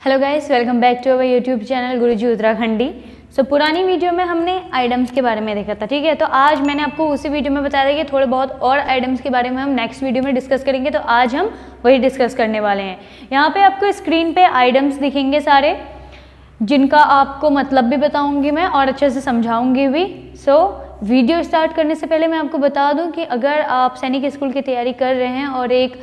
Hello guys, welcome back to our YouTube channel Guruji Uttarakhandi. पुरानी video में हमने आइटम्स के बारे में देखा था, ठीक है। तो आज मैंने आपको उसी वीडियो में बताया था कि थोड़े बहुत और आइटम्स के बारे में हम नेक्स्ट वीडियो में डिस्कस करेंगे। तो आज हम वही डिस्कस करने वाले हैं। यहाँ पे आपको स्क्रीन पे आइटम्स दिखेंगे सारे, जिनका आपको मतलब भी बताऊँगी मैं और अच्छे से समझाऊँगी भी। वीडियो स्टार्ट करने से पहले मैं आपको बता दूँ कि अगर आप सैनिक स्कूल की तैयारी कर रहे हैं और एक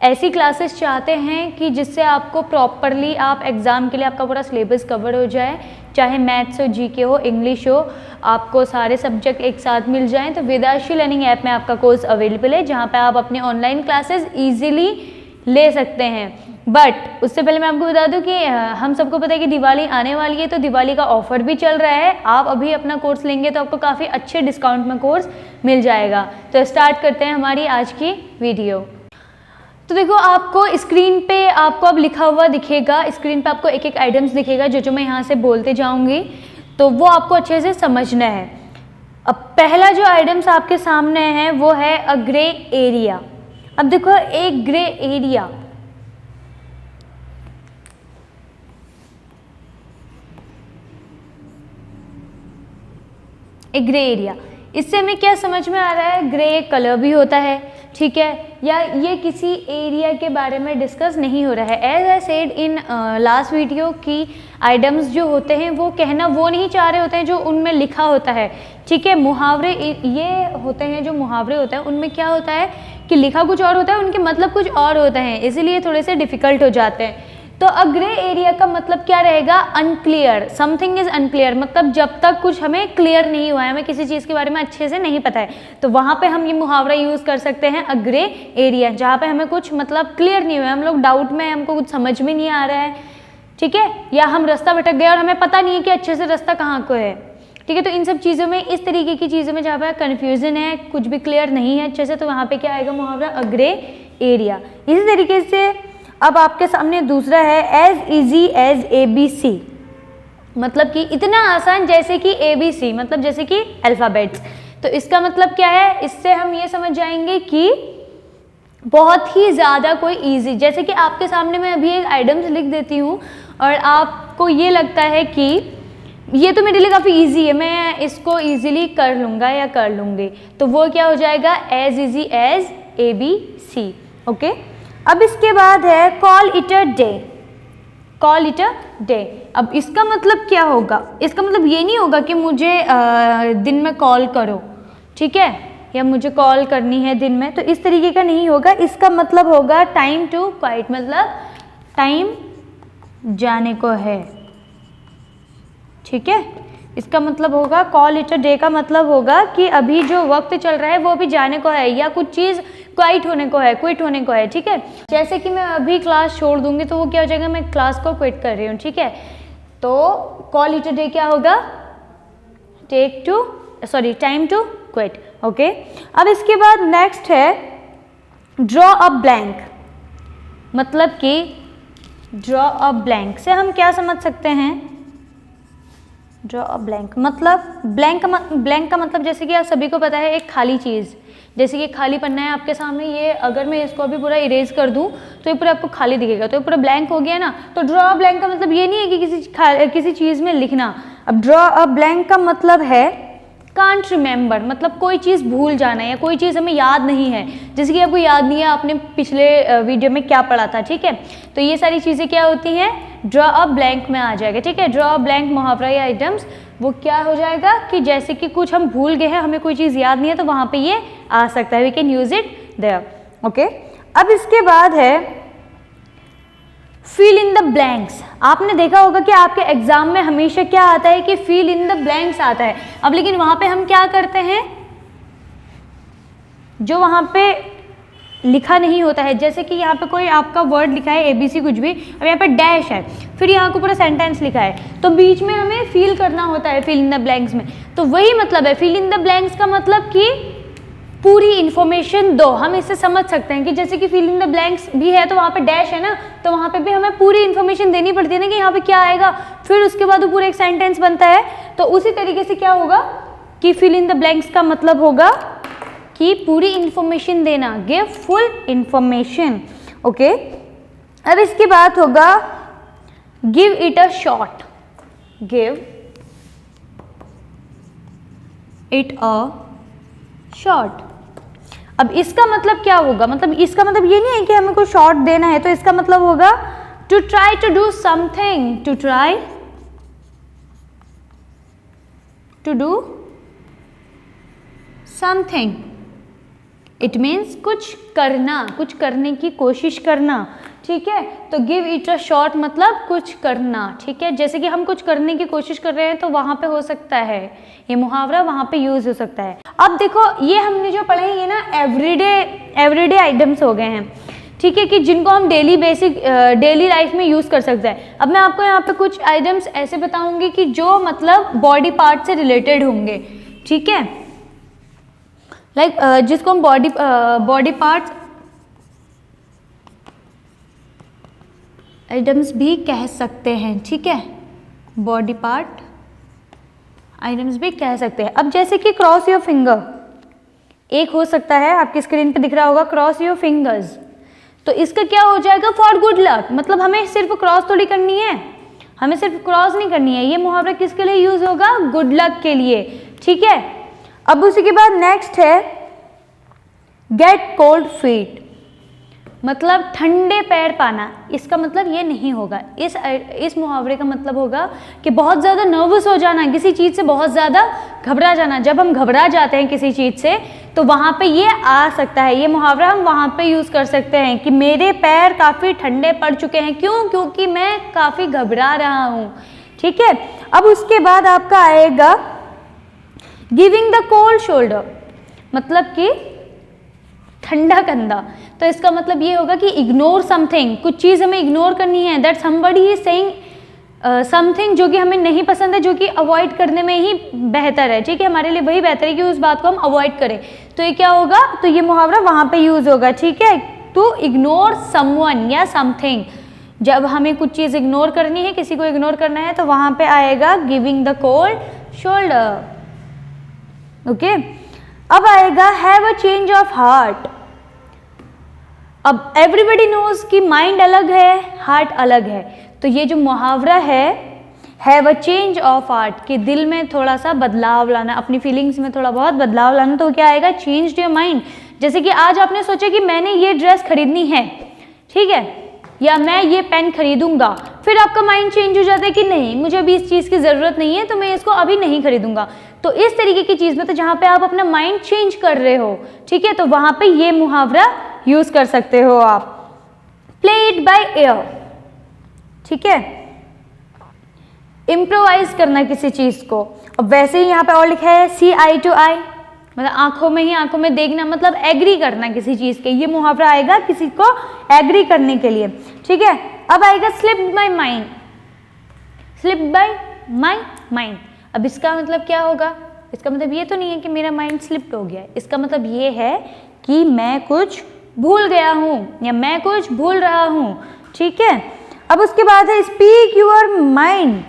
ऐसी क्लासेस चाहते हैं कि जिससे आपको प्रॉपरली आप एग्ज़ाम के लिए आपका पूरा सिलेबस कवर हो जाए, चाहे मैथ्स हो, जीके हो, इंग्लिश हो, आपको सारे सब्जेक्ट एक साथ मिल जाएं, तो वेदाश्री लर्निंग ऐप में आपका कोर्स अवेलेबल है, जहां पे आप अपने ऑनलाइन क्लासेस इजीली ले सकते हैं। बट उससे पहले मैं आपको बता दूं कि हम सबको पता है कि दिवाली आने वाली है, तो दिवाली का ऑफर भी चल रहा है। आप अभी अपना कोर्स लेंगे तो आपको काफ़ी अच्छे डिस्काउंट में कोर्स मिल जाएगा। तो स्टार्ट करते हैं हमारी आज की वीडियो। तो देखो, आपको स्क्रीन पे आपको अब लिखा हुआ दिखेगा, स्क्रीन पे आपको एक एक आइटम्स दिखेगा जो मैं यहाँ से बोलते जाऊँगी, तो वो आपको अच्छे से समझना है। अब पहला जो आइटम्स आपके सामने है वो है अ ग्रे एरिया। अब देखो, एक ग्रे एरिया, एक ग्रे एरिया, इससे हमें क्या समझ में आ रहा है? ग्रे एक कलर भी होता है, ठीक है, या ये किसी एरिया के बारे में डिस्कस नहीं हो रहा है। As I said in last video की आइटम्स जो होते हैं वो कहना वो नहीं चाह रहे होते हैं जो उनमें लिखा होता है, ठीक है। मुहावरे ये होते हैं, जो मुहावरे होते हैं उनमें क्या होता है कि लिखा कुछ और होता है, उनके मतलब कुछ और होते हैं, इसीलिए थोड़े से डिफिकल्ट हो जाते हैं। तो अ ग्रे एरिया का मतलब क्या रहेगा? अनक्लियर, समथिंग इज अनक्लियर, मतलब जब तक कुछ हमें क्लियर नहीं हुआ है, हमें किसी चीज़ के बारे में अच्छे से नहीं पता है, तो वहाँ पे हम ये मुहावरा यूज़ कर सकते हैं अ ग्रे एरिया, जहाँ पे हमें कुछ मतलब क्लियर नहीं हुआ है, हम लोग डाउट में, हमको कुछ समझ में नहीं आ रहा है, ठीक है, या हम रास्ता भटक गए और हमें पता नहीं है कि अच्छे से रास्ता कहाँ को है, ठीक है। तो इन सब चीज़ों में, इस तरीके की चीज़ों में जहाँ पर कन्फ्यूजन है, कुछ भी क्लियर नहीं है अच्छे से, तो वहाँ पर क्या आएगा? मुहावरा अ ग्रे एरिया। इसी तरीके से अब आपके सामने दूसरा है एज इजी एज ABC, मतलब कि इतना आसान जैसे कि ABC, मतलब जैसे कि अल्फ़ाबेट्स। तो इसका मतलब क्या है? इससे हम ये समझ जाएंगे कि बहुत ही ज़्यादा कोई इजी, जैसे कि आपके सामने मैं अभी एक आइटम्स लिख देती हूँ और आपको ये लगता है कि ये तो मेरे लिए काफ़ी इजी है, मैं इसको इजीली कर लूँगा या कर लूँगी, तो वो क्या हो जाएगा? As easy as ABC, okay. अब इसके बाद है call it a day, call it a day. अब इसका मतलब क्या होगा? इसका मतलब ये नहीं होगा कि मुझे दिन में कॉल करो, ठीक है, या मुझे कॉल करनी है दिन में, तो इस तरीके का नहीं होगा। इसका मतलब होगा टाइम टू क्वाइट, मतलब टाइम जाने को है, ठीक है। इसका मतलब होगा कॉल इट अ डे का मतलब होगा कि अभी जो वक्त चल रहा है वो अभी जाने को है, या कुछ चीज़ क्वाइट होने को है, क्विट होने को है, ठीक है। जैसे कि मैं अभी क्लास छोड़ दूंगी तो वो क्या हो जाएगा? मैं क्लास को क्विट कर रही हूँ, ठीक है। तो कॉल इट अ डे क्या होगा? Time to quit, okay. अब इसके बाद नेक्स्ट है ड्रॉ अ ब्लैंक, मतलब कि ड्रॉ अ ब्लैंक से हम क्या समझ सकते हैं? ड्रॉ अ ब्लैंक मतलब, ब्लैंक का मतलब जैसे कि आप सभी को पता है एक खाली चीज़, जैसे कि खाली पन्ना है आपके सामने, ये अगर मैं इसको अभी पूरा इरेज कर दूं तो ये पूरा आपको खाली दिखेगा, तो ये पूरा ब्लैंक हो गया ना। तो ड्रॉ अ ब्लैंक का मतलब ये नहीं है कि किसी चीज़ में लिखना। अब ड्रॉ अ ब्लैंक का मतलब है कांट रिमेंबर, मतलब कोई चीज़ भूल जाना, या कोई चीज़ हमें याद नहीं है, जैसे कि आपको याद नहीं है आपने पिछले वीडियो में क्या पढ़ा था, ठीक है। तो ये सारी चीज़ें क्या होती हैं? ड्रॉ अ ब्लैंक में आ जाएगा, ठीक है। ड्रॉ अ ब्लैंक मुहावरा या आइटम्स वो क्या हो जाएगा कि जैसे कि कुछ हम भूल गए हैं, हमें कोई चीज़ याद नहीं है, तो वहाँ पे ये आ सकता है, we can use it there, okay. अब इसके बाद है फिल इन द ब्लैंक्स। आपने देखा होगा कि आपके एग्जाम में हमेशा क्या आता है कि फिल इन द ब्लैंक्स आता है। अब लेकिन वहाँ पे हम क्या करते हैं? जो वहाँ पे लिखा नहीं होता है, जैसे कि यहाँ पे कोई आपका वर्ड लिखा है ABC कुछ भी, अब यहाँ पे डैश है, फिर यहाँ को पूरा सेंटेंस लिखा है, तो बीच में हमें फिल करना होता है फिल इन द ब्लैंक्स में। तो वही मतलब है फिल इन द ब्लैंक्स का मतलब कि पूरी इन्फॉर्मेशन दो। हम इससे समझ सकते हैं कि जैसे कि फिल इन द ब्लैंक्स भी है तो वहाँ पे डैश है ना, तो वहाँ पे भी हमें पूरी इन्फॉर्मेशन देनी पड़ती है ना कि यहाँ पे क्या आएगा, फिर उसके बाद वो पूरा एक सेंटेंस बनता है। तो उसी तरीके से क्या होगा कि फिल इन द ब्लैंक्स का मतलब होगा कि पूरी इन्फॉर्मेशन देना, गिव फुल इन्फॉर्मेशन, ओके। अब इसकी बात होगा give it a shot, give it a shot. अब इसका मतलब क्या होगा, मतलब इसका मतलब ये नहीं है कि हमें कोई शॉट देना है, तो इसका मतलब होगा to try to do something, to try to do something. It means कुछ करना, कुछ करने की कोशिश करना, ठीक है। तो गिव इट अ शॉट मतलब कुछ करना, ठीक है। जैसे कि हम कुछ करने की कोशिश कर रहे हैं तो वहां पे हो सकता है ये मुहावरा, वहां पे यूज हो सकता है। अब देखो ये हमने जो पढ़े ये ना एवरीडे आइटम्स हो गए हैं, ठीक है, कि जिनको हम डेली लाइफ में यूज कर सकते हैं। अब मैं आपको यहाँ पे कुछ आइटम्स ऐसे बताऊंगी कि जो मतलब बॉडी पार्ट से रिलेटेड होंगे, ठीक है, लाइक जिसको हम बॉडी पार्ट्स आइटम्स भी कह सकते हैं, ठीक है, बॉडी पार्ट आइटम्स भी कह सकते हैं। अब जैसे कि क्रॉस योर फिंगर, एक हो सकता है, आपकी स्क्रीन पे दिख रहा होगा क्रॉस योर फिंगर्स, तो इसका क्या हो जाएगा फॉर गुड लक, मतलब हमें सिर्फ क्रॉस थोड़ी करनी है, हमें सिर्फ क्रॉस नहीं करनी है, ये मुहावरा किसके लिए यूज होगा, गुड लक के लिए, ठीक है। अब उसी के बाद नेक्स्ट है गेट कोल्ड फीट, मतलब ठंडे पैर पाना। इसका मतलब ये नहीं होगा, इस मुहावरे का मतलब होगा कि बहुत ज़्यादा नर्वस हो जाना, किसी चीज़ से बहुत ज़्यादा घबरा जाना। जब हम घबरा जाते हैं किसी चीज़ से तो वहाँ पे ये आ सकता है, ये मुहावरा हम वहाँ पे यूज़ कर सकते हैं कि मेरे पैर काफ़ी ठंडे पड़ चुके हैं, क्यों, क्योंकि मैं काफ़ी घबरा रहा हूँ, ठीक है। अब उसके बाद आपका आएगा गिविंग द कोल्ड शोल्डर, मतलब कि ठंडा कंधा। तो इसका मतलब ये होगा कि इग्नोर समथिंग, कुछ चीज़ हमें इग्नोर करनी है, that somebody is saying something जो कि हमें नहीं पसंद है, जो कि अवॉइड करने में ही बेहतर है, ठीक है, हमारे लिए वही बेहतर है कि उस बात को हम अवॉइड करें। तो ये क्या होगा, तो ये मुहावरा वहाँ पे यूज होगा, ठीक है, टू इग्नोर समवन या समथिंग। जब हमें कुछ चीज़ इग्नोर करनी है, किसी को इग्नोर करना है, तो वहाँ पे आएगा giving the cold shoulder, okay. अब आएगा have a change of heart. अब एवरीबडी नोज कि माइंड अलग है, हार्ट अलग है, तो ये जो मुहावरा है have a change of heart, कि दिल में थोड़ा सा बदलाव लाना, अपनी फीलिंग्स में थोड़ा बहुत बदलाव लाना, तो क्या आएगा चेंज योर माइंड। जैसे कि आज आपने सोचा कि मैंने ये ड्रेस खरीदनी है, ठीक है, या मैं ये पेन खरीदूंगा, फिर आपका माइंड चेंज हो जाता है कि नहीं मुझे अभी इस चीज़ की ज़रूरत नहीं है, तो मैं इसको अभी नहीं खरीदूंगा। तो इस तरीके की चीज़ में तो जहाँ पे आप अपना माइंड चेंज कर रहे हो, ठीक है, तो वहाँ पे ये मुहावरा यूज़ कर सकते हो आप। प्ले इट बाय एयर, ठीक है, इम्प्रोवाइज करना किसी चीज़ को। अब वैसे ही यहाँ पे और लिखा है सी आई टू आई, मतलब आंखों में देखना, मतलब एग्री करना किसी चीज़ के, ये मुहावरा आएगा किसी को एग्री करने के लिए, ठीक है। अब आएगा slip by mind, slip bye my mind. अब इसका मतलब क्या होगा, इसका मतलब ये तो नहीं है कि मेरा माइंड स्लिप्ड हो गया है, इसका मतलब ये है कि मैं कुछ भूल गया हूँ या मैं कुछ भूल रहा हूँ, ठीक है। अब उसके बाद है स्पीक यूर माइंड,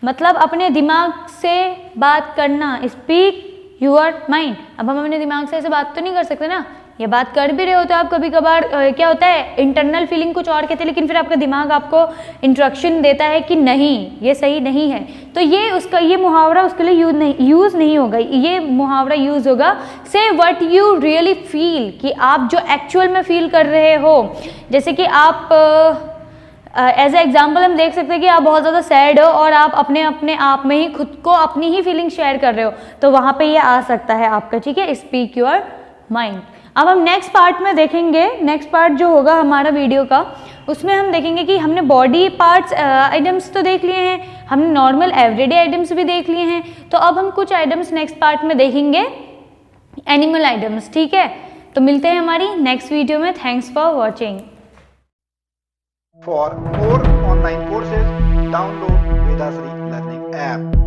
मतलब अपने दिमाग से बात करना, स्पीक यूर माइंड। अब हम अपने दिमाग से ऐसे बात तो नहीं कर सकते ना, ये बात कर भी रहे हो तो आप कभी कभार क्या होता है इंटरनल फीलिंग कुछ और कहते हैं, लेकिन फिर आपका दिमाग आपको इंस्ट्रक्शन देता है कि नहीं ये सही नहीं है, तो ये मुहावरा उसके लिए यूज़ नहीं होगा। ये मुहावरा यूज़ होगा से व्हाट यू रियली फील, कि आप जो एक्चुअल में फील कर रहे हो। जैसे कि आप एज ए एग्जाम्पल हम देख सकते हैं कि आप बहुत ज़्यादा सैड हो और आप अपने आप में ही खुद को अपनी ही फीलिंग शेयर कर रहे हो, तो वहाँ पे ये आ सकता है आपका, ठीक है, स्पीक योर माइंड। अब हम नेक्स्ट पार्ट में देखेंगे, नेक्स्ट पार्ट जो होगा हमारा वीडियो का, उसमें हम देखेंगे कि हमने बॉडी पार्ट्स आइटम्स तो देख लिए हैं, हमने नॉर्मल एवरीडे आइटम्स भी देख लिए हैं, तो अब हम कुछ आइटम्स नेक्स्ट पार्ट में देखेंगे एनिमल आइटम्स, ठीक है। तो मिलते हैं हमारी नेक्स्ट वीडियो में। Thanks for watching. For more online courses, download Vedasri Learning app.